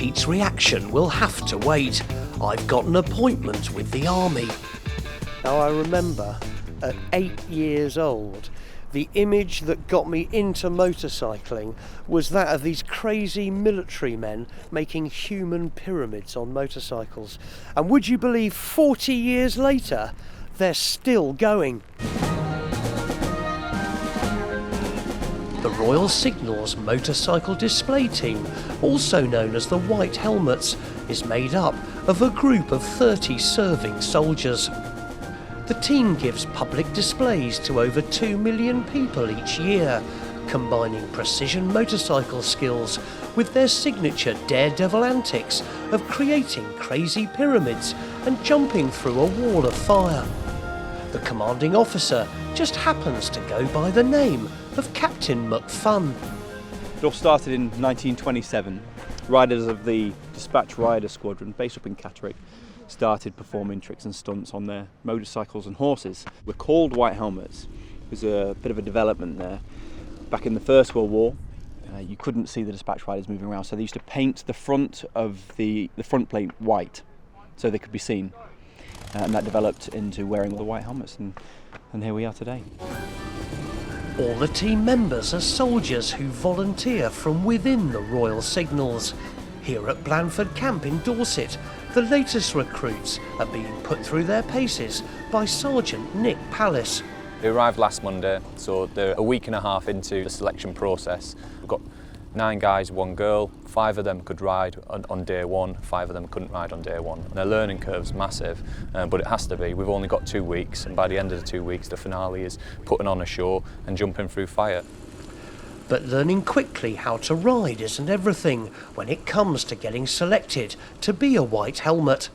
Pete's reaction will have to wait. I've got an appointment with the army. Now I remember, at 8 years old, the image that got me into motorcycling was that of these crazy military men making human pyramids on motorcycles. And would you believe 40 years later, they're still going? The Royal Signal's motorcycle display team, also known as the White Helmets, is made up of a group of 30 serving soldiers. The team gives public displays to over 2 million people each year, combining precision motorcycle skills with their signature daredevil antics of creating crazy pyramids and jumping through a wall of fire. The commanding officer just happens to go by the name of Captain McFun. It all started in 1927. Riders of the Dispatch Rider Squadron, based up in Catterick, started performing tricks and stunts on their motorcycles and horses. We're called White Helmets. There's a bit of a development there. Back in the First World War, you couldn't see the Dispatch Riders moving around, so they used to paint the front of the front plate white so they could be seen. And that developed into wearing the white helmets, and here we are today. All the team members are soldiers who volunteer from within the Royal Signals. Here at Blandford Camp in Dorset, the latest recruits are being put through their paces by Sergeant Nick Pallis. They arrived last Monday, so they're a week and a half into the selection process. We've got 9 guys, 1 girl. 5 of them could ride on day 1, 5 of them couldn't ride on day 1. And their learning curve's massive, but it has to be. We've only got 2 weeks, and by the end of the 2 weeks, the finale is putting on a show and jumping through fire. But learning quickly how to ride isn't everything when it comes to getting selected to be a White Helmet.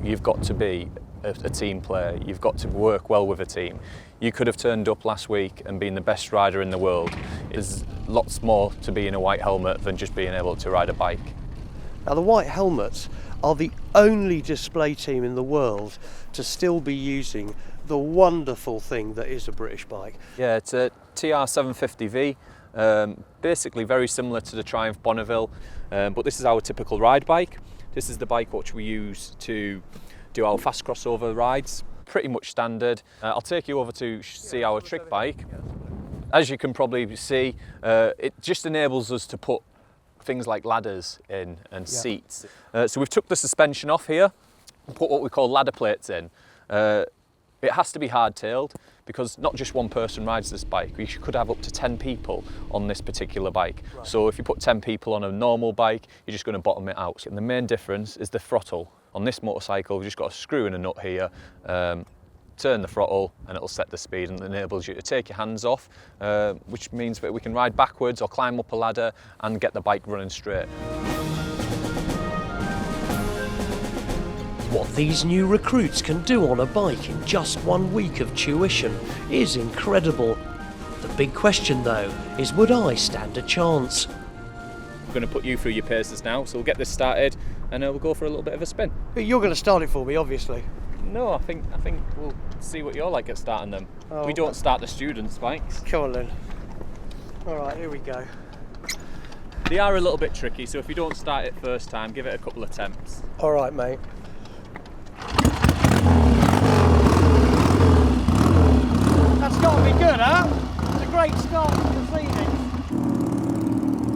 You've got to be a team player. You've got to work well with a team. You could have turned up last week and been the best rider in the world. There's lots more to being a White Helmet than just being able to ride a bike. Now the White Helmets are the only display team in the world to still be using the wonderful thing that is a British bike. Yeah, it's a TR750V, basically very similar to the Triumph Bonneville, but this is our typical ride bike. This is the bike which we use to do our fast crossover rides. Pretty much standard. I'll take you over to see our trick bike. As you can probably see, it just enables us to put things like ladders in and seats. So we've took the suspension off here and put what we call ladder plates in. It has to be hard-tailed because not just one person rides this bike. We could have up to 10 people on this particular bike. Right. So if you put 10 people on a normal bike, you're just going to bottom it out. And the main difference is the throttle. On this motorcycle, we've just got a screw and a nut here, turn the throttle and it'll set the speed and enables you to take your hands off, which means that we can ride backwards or climb up a ladder and get the bike running straight. What these new recruits can do on a bike in just 1 week of tuition is incredible. The big question though is, would I stand a chance? I'm going to put you through your paces now, so we'll get this started and we'll go for a little bit of a spin. You're going to start it for me, obviously. No, I think we'll see what you're like at starting them. Oh, we don't start the students' bikes. Come on then. All right, here we go. They are a little bit tricky, so if you don't start it first time, give it a couple of attempts. All right, mate. That's got to be good, huh? It's a great start to the proceedings.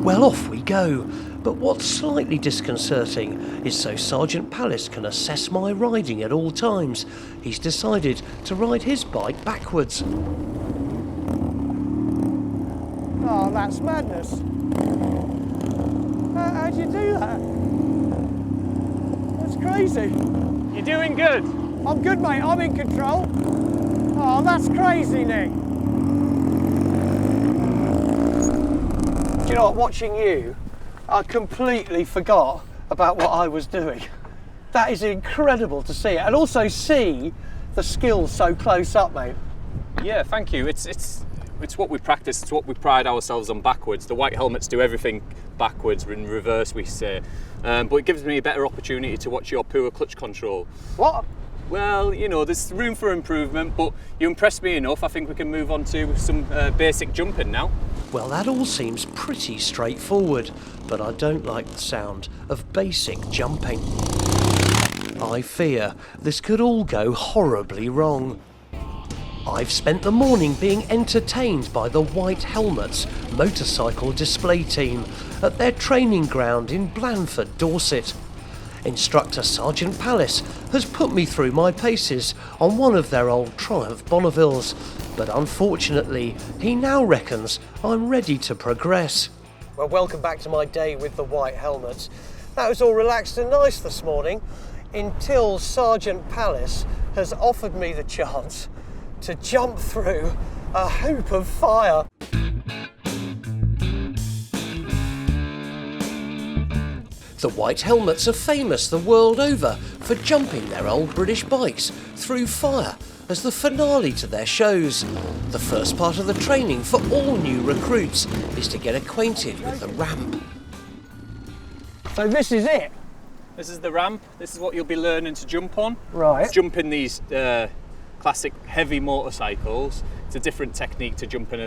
Well, off we go. But what's slightly disconcerting is so Sergeant Pallis can assess my riding at all times, he's decided to ride his bike backwards. Oh, that's madness. How'd you do that? That's crazy. You're doing good. I'm good, mate. I'm in control. Oh, that's crazy, Nick. Do you know what? Watching you, I completely forgot about what I was doing. That is incredible to see it, and also see the skills so close up, mate. Yeah, thank you. It's what we practice. It's what we pride ourselves on backwards. The White Helmets do everything backwards, in reverse, we say. But it gives me a better opportunity to watch your poor clutch control. What? Well, you know, there's room for improvement, but you impressed me enough. I think we can move on to some basic jumping now. Well, that all seems pretty straightforward, but I don't like the sound of basic jumping. I fear this could all go horribly wrong. I've spent the morning being entertained by the White Helmets motorcycle display team at their training ground in Blandford, Dorset. Instructor Sergeant Pallis has put me through my paces on one of their old Triumph Bonnevilles, but unfortunately he now reckons I'm ready to progress. Well, welcome back to my day with the White Helmets. That was all relaxed and nice this morning until Sergeant Pallis has offered me the chance to jump through a hoop of fire. The White Helmets are famous the world over for jumping their old British bikes through fire as the finale to their shows. The first part of the training for all new recruits is to get acquainted with the ramp. So this is it? This is the ramp. This is what you'll be learning to jump on. Right. Jumping these classic heavy motorcycles, it's a different technique to jumping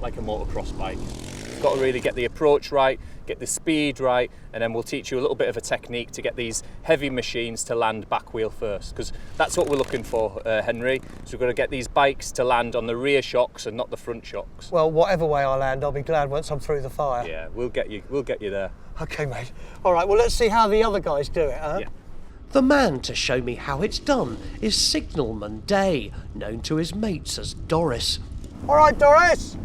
like a motocross bike. You've got to really get the approach right, get the speed right, and then we'll teach you a little bit of a technique to get these heavy machines to land back wheel first, because that's what we're looking for, Henry. So we've got to get these bikes to land on the rear shocks and not the front shocks. Well, whatever way I land, I'll be glad once I'm through the fire. Yeah, we'll get you there. Okay, mate. All right, well, let's see how the other guys do it, huh? Yeah. The man to show me how it's done is Signalman Day, known to his mates as Doris. All right, Doris!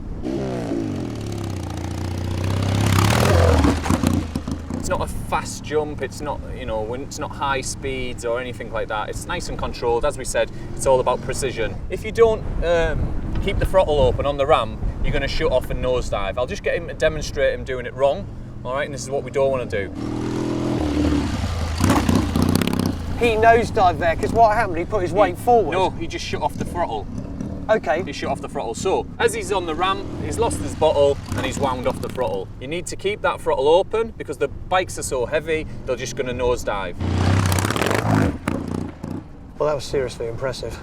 It's not a fast jump, it's not, it's not high speeds or anything like that. It's nice and controlled. As we said, it's all about precision. If you don't keep the throttle open on the ramp, you're going to shut off and nosedive. I'll just get him to demonstrate him doing it wrong, all right? And this is what we don't want to do. He nosedived there because what happened? He put his weight forward? No, he just shut off the throttle. Okay. He shut off the throttle. So, as he's on the ramp, he's lost his bottle and he's wound off the throttle. You need to keep that throttle open because the bikes are so heavy, they're just going to nosedive. Well, that was seriously impressive.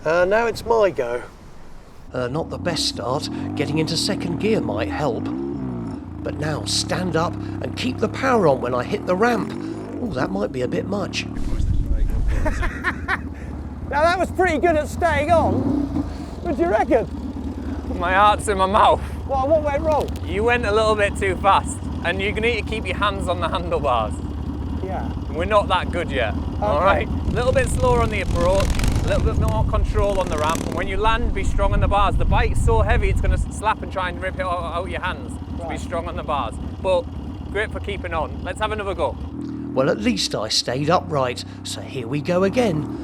Now it's my go. Not the best start. Getting into second gear might help. But now stand up and keep the power on when I hit the ramp. Oh, that might be a bit much. Now that was pretty good at staying on. What do you reckon? My heart's in my mouth. Well, what went wrong? You went a little bit too fast and you're going to need to keep your hands on the handlebars. Yeah. We're not that good yet, Okay. all right? A little bit slower on the approach, a little bit more control on the ramp, and when you land, be strong on the bars. The bike's so heavy, it's going to slap and try and rip it out your hands. So be strong on the bars. But great for keeping on. Let's have another go. Well, at least I stayed upright, so here we go again.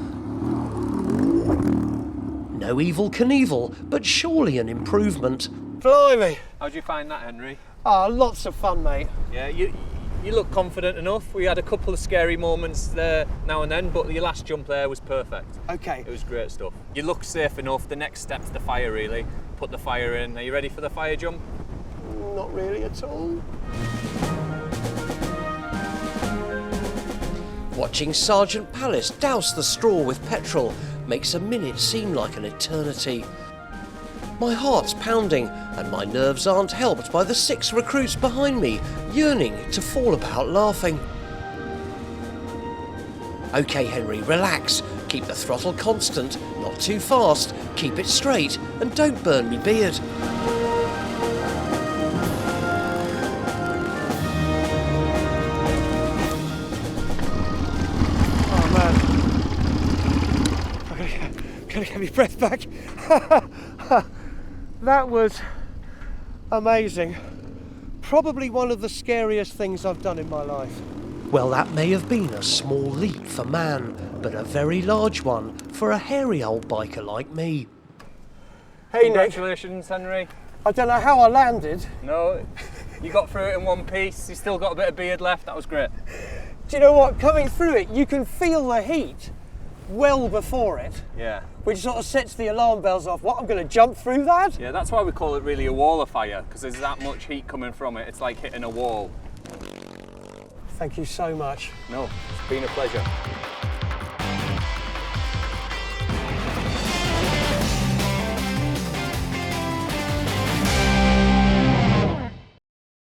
No Evel Knievel, but surely an improvement. Blimey! How'd you find that, Henry? Oh, lots of fun, mate. Yeah, you look confident enough. We had a couple of scary moments there now and then, but your last jump there was perfect. Okay. It was great stuff. You look safe enough. The next step's the fire, really. Put the fire in. Are you ready for the fire jump? Not really at all. Watching Sergeant Pallis douse the straw with petrol makes a minute seem like an eternity. My heart's pounding and my nerves aren't helped by the 6 recruits behind me yearning to fall about laughing. Okay, Henry, relax. Keep the throttle constant, not too fast, keep it straight and don't burn me beard. Gotta get my breath back. That was amazing. Probably one of the scariest things I've done in my life. Well, that may have been a small leap for man, but a very large one for a hairy old biker like me. Hey, Nick. Congratulations, Henry. I don't know how I landed. No, you got through it in one piece. You still got a bit of beard left. That was great. Do you know what? Coming through it, you can feel the heat well before it. Yeah. Which sort of sets the alarm bells off. What, I'm going to jump through that? Yeah, that's why we call it really a wall of fire, because there's that much heat coming from it. It's like hitting a wall. Thank you so much. No, it's been a pleasure.